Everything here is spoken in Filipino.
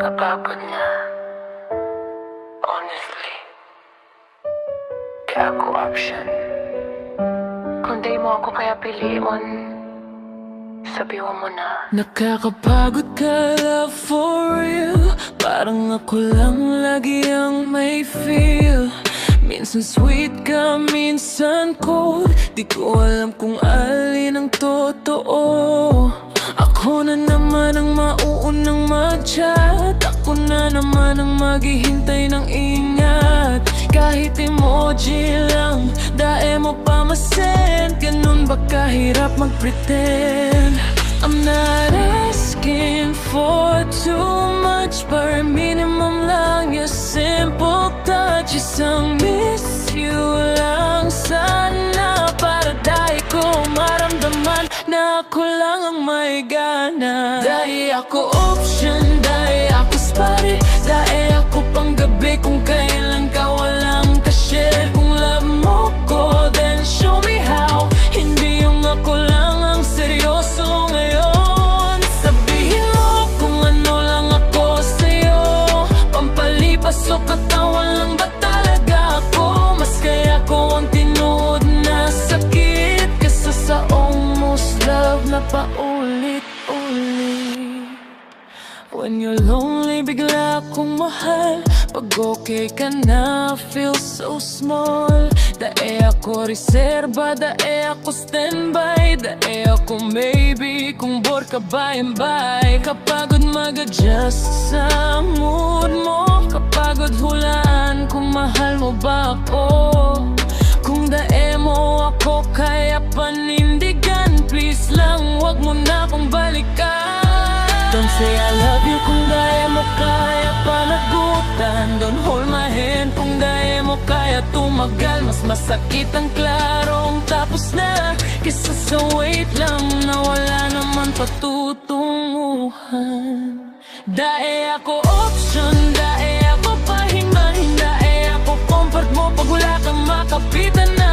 Napagod na, honestly. Kaya ako option. Kung di mo ako kaya piliin, sabihin mo na. Nakakapagod ka, love, for real. Parang ako lang lagi ang may feel. Minsan sweet ka, minsan cold. Di ko alam kung alin ang totoo. Ako na naman ang mauunang mag-chat. Ako na naman ang maghihintay ng ingat. Kahit emoji lang, dae mo pa masend. Ganun ba kahirap mag-pretend? I'm not asking for too much, bare minimum lang. Your simple touch, isang miss you lang sana. Para dahil ko maramdaman na ako lang ang may gana. Dahil ako option, dahil ako spotty, dahil ako pang gabi kung kailan ka walang ka-share. Kung love mo ko, then show me how. Hindi yung ako lang ang seryoso ngayon. Sabihin mo kung ano lang ako sa'yo. Pampalipas o katawan lang ba talaga ako? Mas kaya ko ang tinuod na sakit kesa sa almost love na paulit-ulit. When you're lonely, bigla akong mahal. Pag okay ka na, feel so small. Dae ako reserba, dae ako standby, dae ako maybe kung bore ka by and by. Kapagod mag-adjust sa mood mo, kapagod hulaan kung mahal mo ba ako. Kung dae mo ako kaya panindigan, please lang wag mo na akong balikan. Don't say I love you kung daya mo kaya panagutan. Don't hold my hand kung daya mo kaya tumagal. Mas masakit ang klarong tapos na kesa sa wait lang na wala naman patutunguhan. Dae ako option, dae ako pahinga, dae ako comfort mo pag wala kang makapitan na.